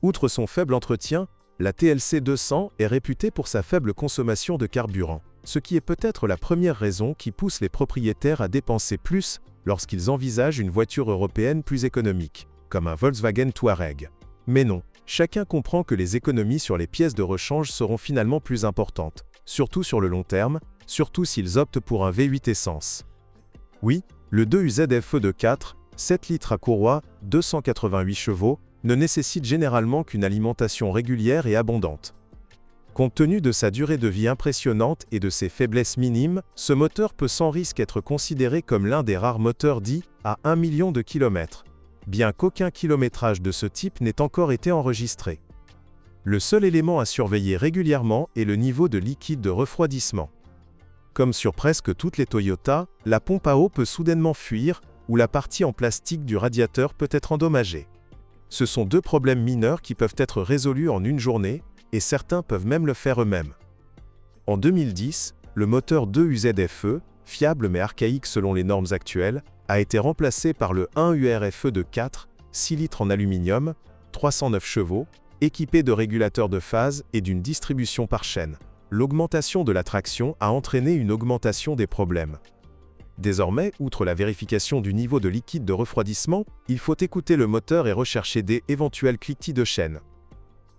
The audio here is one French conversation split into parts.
Outre son faible entretien, la TLC 200 est réputée pour sa faible consommation de carburant, ce qui est peut-être la première raison qui pousse les propriétaires à dépenser plus lorsqu'ils envisagent une voiture européenne plus économique, comme un Volkswagen Touareg. Mais non, chacun comprend que les économies sur les pièces de rechange seront finalement plus importantes, surtout sur le long terme, surtout s'ils optent pour un V8 essence. Oui, le 2UZ FE de 4, 7 litres à courroie, 288 chevaux, ne nécessite généralement qu'une alimentation régulière et abondante. Compte tenu de sa durée de vie impressionnante et de ses faiblesses minimes, ce moteur peut sans risque être considéré comme l'un des rares moteurs dits à 1 million de kilomètres, bien qu'aucun kilométrage de ce type n'ait encore été enregistré. Le seul élément à surveiller régulièrement est le niveau de liquide de refroidissement. Comme sur presque toutes les Toyota, la pompe à eau peut soudainement fuir, ou la partie en plastique du radiateur peut être endommagée. Ce sont deux problèmes mineurs qui peuvent être résolus en une journée, et certains peuvent même le faire eux-mêmes. En 2010, le moteur 2UZ FE, fiable mais archaïque selon les normes actuelles, a été remplacé par le 1UR FE de 4, 6 litres en aluminium, 309 chevaux, équipé de régulateurs de phase et d'une distribution par chaîne. L'augmentation de la traction a entraîné une augmentation des problèmes. Désormais, outre la vérification du niveau de liquide de refroidissement, il faut écouter le moteur et rechercher des éventuels cliquetis de chaîne.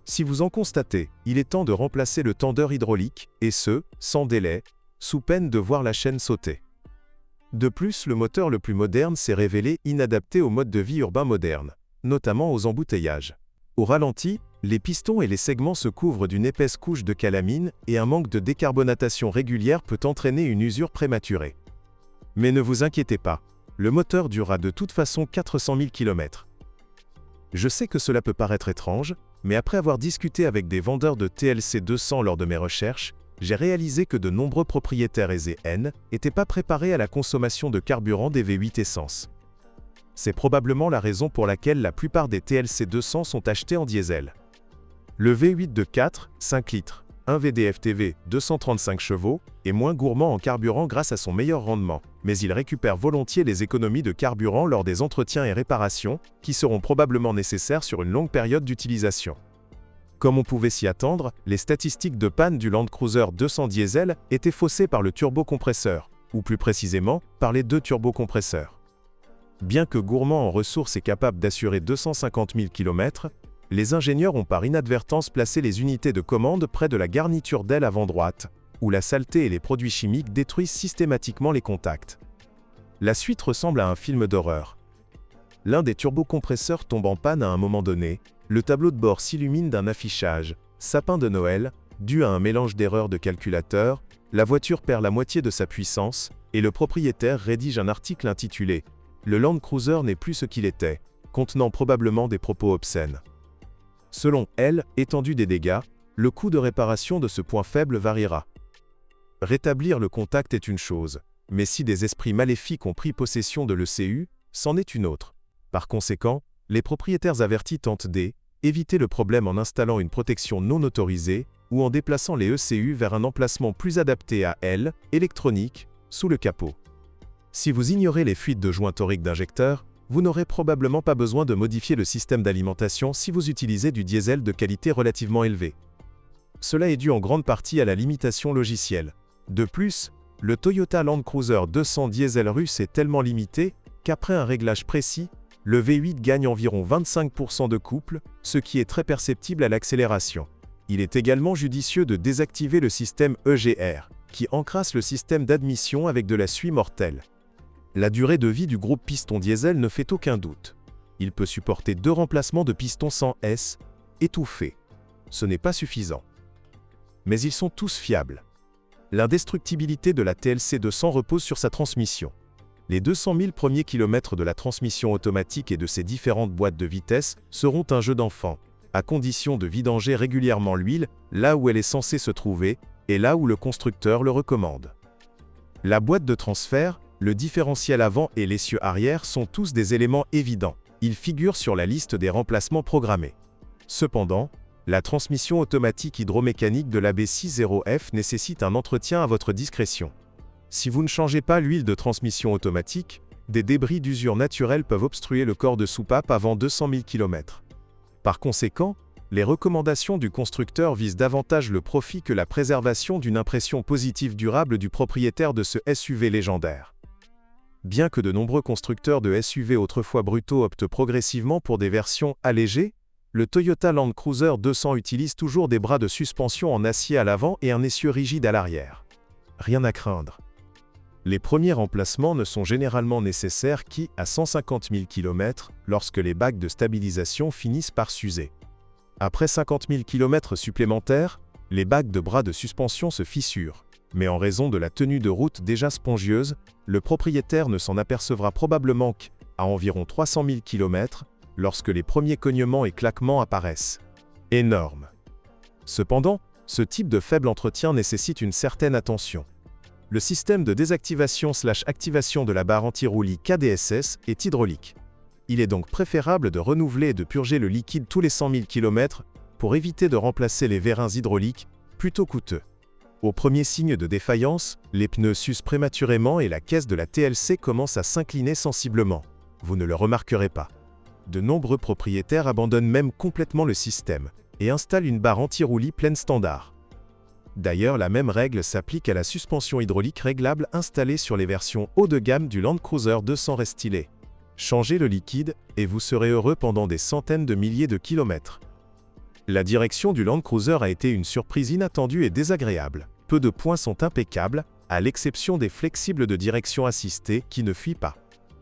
Si vous en constatez, il est temps de remplacer le tendeur hydraulique, et ce, sans délai, sous peine de voir la chaîne sauter. De plus, le moteur le plus moderne s'est révélé inadapté au mode de vie urbain moderne, notamment aux embouteillages. Au ralenti, les pistons et les segments se couvrent d'une épaisse couche de calamine et un manque de décarbonatation régulière peut entraîner une usure prématurée. Mais ne vous inquiétez pas, le moteur durera de toute façon 400 000 km. Je sais que cela peut paraître étrange, mais après avoir discuté avec des vendeurs de TLC 200 lors de mes recherches, j'ai réalisé que de nombreux propriétaires aisés n'étaient pas préparés à la consommation de carburant des V8 essence. C'est probablement la raison pour laquelle la plupart des TLC 200 sont achetés en diesel. Le V8 de 4, 5 litres, 1 VDF-TV, 235 chevaux, est moins gourmand en carburant grâce à son meilleur rendement, mais il récupère volontiers les économies de carburant lors des entretiens et réparations, qui seront probablement nécessaires sur une longue période d'utilisation. Comme on pouvait s'y attendre, les statistiques de panne du Land Cruiser 200 diesel étaient faussées par le turbocompresseur, ou plus précisément, par les deux turbocompresseurs. Bien que gourmand en ressources et capable d'assurer 250 000 km, les ingénieurs ont par inadvertance placé les unités de commande près de la garniture d'aile avant droite, où la saleté et les produits chimiques détruisent systématiquement les contacts. La suite ressemble à un film d'horreur. L'un des turbocompresseurs tombe en panne à un moment donné, le tableau de bord s'illumine d'un affichage « Sapin de Noël », dû à un mélange d'erreurs de calculateur, la voiture perd la moitié de sa puissance, et le propriétaire rédige un article intitulé « Le Land Cruiser n'est plus ce qu'il était », contenant probablement des propos obscènes. Selon elle, étendue des dégâts, le coût de réparation de ce point faible variera. Rétablir le contact est une chose, mais si des esprits maléfiques ont pris possession de l'ECU, c'en est une autre. Par conséquent, les propriétaires avertis tentent d'éviter le problème en installant une protection non autorisée ou en déplaçant les ECU vers un emplacement plus adapté à elle, électronique, sous le capot. Si vous ignorez les fuites de joints toriques d'injecteurs, vous n'aurez probablement pas besoin de modifier le système d'alimentation si vous utilisez du diesel de qualité relativement élevée. Cela est dû en grande partie à la limitation logicielle. De plus, le Toyota Land Cruiser 200 diesel russe est tellement limité qu'après un réglage précis, le V8 gagne environ 25% de couple, ce qui est très perceptible à l'accélération. Il est également judicieux de désactiver le système EGR, qui encrasse le système d'admission avec de la suie mortelle. La durée de vie du groupe piston diesel ne fait aucun doute. Il peut supporter 2 remplacements de pistons 100S, étouffés. Ce n'est pas suffisant. Mais ils sont tous fiables. L'indestructibilité de la TLC 200 repose sur sa transmission. Les 200 000 premiers kilomètres de la transmission automatique et de ses différentes boîtes de vitesse seront un jeu d'enfant, à condition de vidanger régulièrement l'huile là où elle est censée se trouver et là où le constructeur le recommande. La boîte de transfert, le différentiel avant et l'essieu arrière sont tous des éléments évidents. Ils figurent sur la liste des remplacements programmés. Cependant, la transmission automatique hydromécanique de l'AB60F nécessite un entretien à votre discrétion. Si vous ne changez pas l'huile de transmission automatique, des débris d'usure naturelle peuvent obstruer le corps de soupape avant 200 000 km. Par conséquent, Les recommandations du constructeur visent davantage le profit que la préservation d'une impression positive durable du propriétaire de ce SUV légendaire. Bien que de nombreux constructeurs de SUV autrefois brutaux optent progressivement pour des versions allégées, le Toyota Land Cruiser 200 utilise toujours des bras de suspension en acier à l'avant et un essieu rigide à l'arrière. Rien à craindre. Les premiers remplacements ne sont généralement nécessaires qu'à 150 000 km, lorsque les bagues de stabilisation finissent par s'user. Après 50 000 km supplémentaires, les bagues de bras de suspension se fissurent, mais en raison de la tenue de route déjà spongieuse, le propriétaire ne s'en apercevra probablement qu'à environ 300 000 km, lorsque les premiers cognements et claquements apparaissent. Énorme. Cependant, ce type de faible entretien nécessite une certaine attention. Le système de désactivation/activation de la barre anti-roulis KDSS est hydraulique. Il est donc préférable de renouveler et de purger le liquide tous les 100 000 km pour éviter de remplacer les vérins hydrauliques, plutôt coûteux. Au premier signe de défaillance, les pneus s'usent prématurément et la caisse de la TLC commence à s'incliner sensiblement. Vous ne le remarquerez pas. De nombreux propriétaires abandonnent même complètement le système et installent une barre anti-roulis pleine standard. D'ailleurs, la même règle s'applique à la suspension hydraulique réglable installée sur les versions haut de gamme du Land Cruiser 200 restylé. Changez le liquide et vous serez heureux pendant des centaines de milliers de kilomètres. La direction du Land Cruiser a été une surprise inattendue et désagréable. Peu de points sont impeccables, à l'exception des flexibles de direction assistée qui ne fuient pas.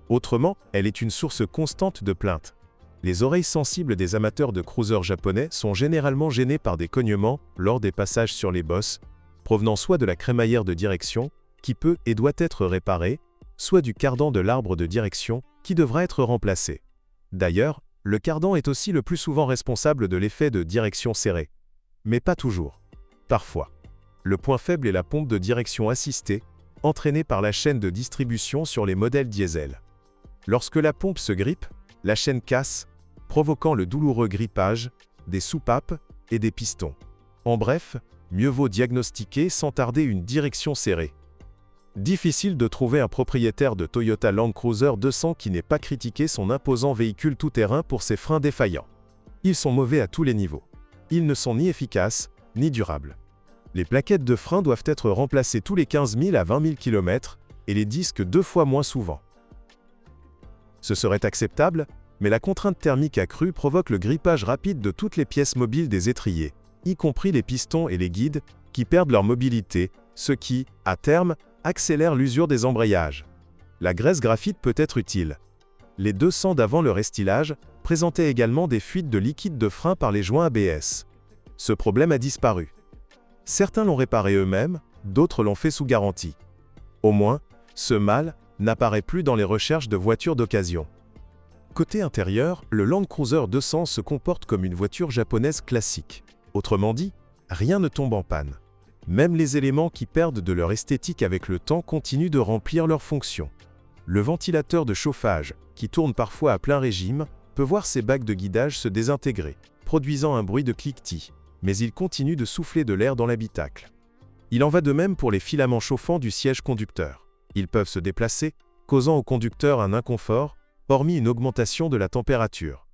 Autrement, elle est une source constante de plaintes. Les oreilles sensibles des amateurs de cruisers japonais sont généralement gênées par des cognements lors des passages sur les bosses, provenant soit de la crémaillère de direction, qui peut et doit être réparée, soit du cardan de l'arbre de direction, qui devra être remplacé. D'ailleurs, le cardan est aussi le plus souvent responsable de l'effet de direction serrée. Mais pas toujours. Parfois. Le point faible est la pompe de direction assistée, entraînée par la chaîne de distribution sur les modèles diesel. Lorsque la pompe se grippe, la chaîne casse, provoquant le douloureux grippage, des soupapes et des pistons. En bref, mieux vaut diagnostiquer sans tarder une direction serrée. Difficile de trouver un propriétaire de Toyota Land Cruiser 200 qui n'ait pas critiqué son imposant véhicule tout-terrain pour ses freins défaillants. Ils sont mauvais à tous les niveaux. Ils ne sont ni efficaces, ni durables. Les plaquettes de frein doivent être remplacées tous les 15 000 à 20 000 km et les disques 2 fois moins souvent. Ce serait acceptable, mais la contrainte thermique accrue provoque le grippage rapide de toutes les pièces mobiles des étriers, y compris les pistons et les guides, qui perdent leur mobilité, ce qui, à terme, accélère l'usure des embrayages. La graisse graphite peut être utile. Les 200 d'avant le restylage présentaient également des fuites de liquide de frein par les joints ABS. Ce problème a disparu. Certains l'ont réparé eux-mêmes, d'autres l'ont fait sous garantie. Au moins, ce mal n'apparaît plus dans les recherches de voitures d'occasion. Côté intérieur, le Land Cruiser 200 se comporte comme une voiture japonaise classique. Autrement dit, rien ne tombe en panne. Même les éléments qui perdent de leur esthétique avec le temps continuent de remplir leur fonction. Le ventilateur de chauffage, qui tourne parfois à plein régime, peut voir ses bagues de guidage se désintégrer, produisant un bruit de cliquetis, mais il continue de souffler de l'air dans l'habitacle. Il en va de même pour les filaments chauffants du siège conducteur. Ils peuvent se déplacer, causant au conducteur un inconfort, hormis une augmentation de la température.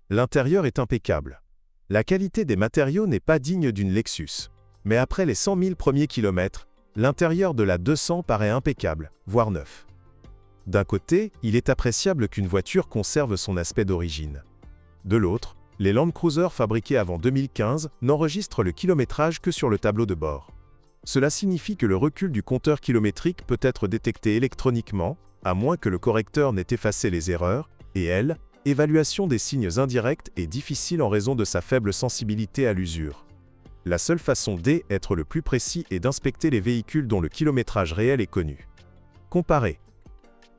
L'intérieur est impeccable. La qualité des matériaux n'est pas digne d'une Lexus. Mais après les 100 000 premiers kilomètres, l'intérieur de la 200 paraît impeccable, voire neuf. D'un côté, il est appréciable qu'une voiture conserve son aspect d'origine. De l'autre, les Land Cruiser fabriqués avant 2015 n'enregistrent le kilométrage que sur le tableau de bord. Cela signifie que le recul du compteur kilométrique peut être détecté électroniquement, à moins que le correcteur n'ait effacé les erreurs, et l'évaluation des signes indirects est difficile en raison de sa faible sensibilité à l'usure. La seule façon d'être le plus précis est d'inspecter les véhicules dont le kilométrage réel est connu. Comparé.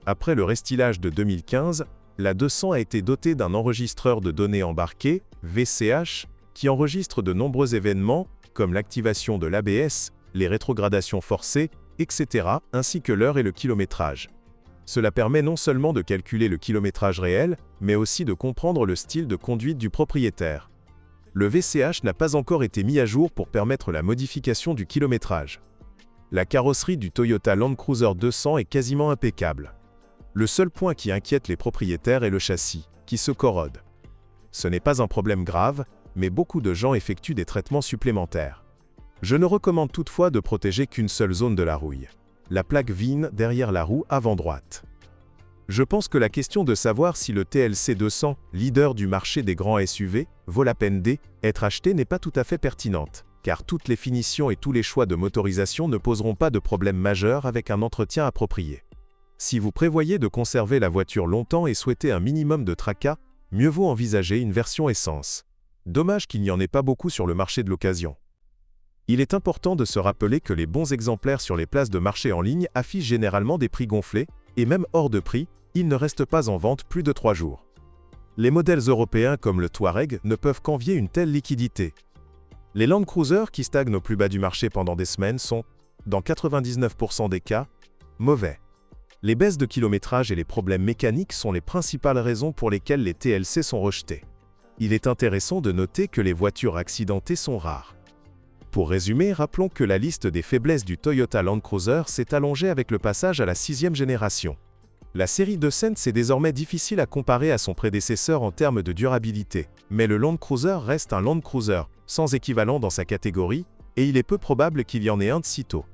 Après le restylage de 2015, la 200 a été dotée d'un enregistreur de données embarqué, VCH, qui enregistre de nombreux événements, comme l'activation de l'ABS, les rétrogradations forcées, etc., ainsi que l'heure et le kilométrage. Cela permet non seulement de calculer le kilométrage réel, mais aussi de comprendre le style de conduite du propriétaire. Le VCH n'a pas encore été mis à jour pour permettre la modification du kilométrage. La carrosserie du Toyota Land Cruiser 200 est quasiment impeccable. Le seul point qui inquiète les propriétaires est le châssis, qui se corrode. Ce n'est pas un problème grave, mais beaucoup de gens effectuent des traitements supplémentaires. Je ne recommande toutefois de protéger qu'une seule zone de la rouille, la plaque VIN derrière la roue avant droite. Je pense que la question de savoir si le TLC 200, leader du marché des grands SUV, vaut la peine d'être acheté n'est pas tout à fait pertinente, car toutes les finitions et tous les choix de motorisation ne poseront pas de problème majeur avec un entretien approprié. Si vous prévoyez de conserver la voiture longtemps et souhaitez un minimum de tracas, mieux vaut envisager une version essence. Dommage qu'il n'y en ait pas beaucoup sur le marché de l'occasion. Il est important de se rappeler que les bons exemplaires sur les places de marché en ligne affichent généralement des prix gonflés, et même hors de prix, ils ne restent pas en vente plus de 3 jours. Les modèles européens comme le Touareg ne peuvent qu'envier une telle liquidité. Les Land Cruiser qui stagnent au plus bas du marché pendant des semaines sont, dans 99% des cas, mauvais. Les baisses de kilométrage et les problèmes mécaniques sont les principales raisons pour lesquelles les TLC sont rejetés. Il est intéressant de noter que les voitures accidentées sont rares. Pour résumer, rappelons que la liste des faiblesses du Toyota Land Cruiser s'est allongée avec le passage à la 6e génération. La série Descent est désormais difficile à comparer à son prédécesseur en termes de durabilité, mais le Land Cruiser reste un Land Cruiser, sans équivalent dans sa catégorie, et il est peu probable qu'il y en ait un de sitôt.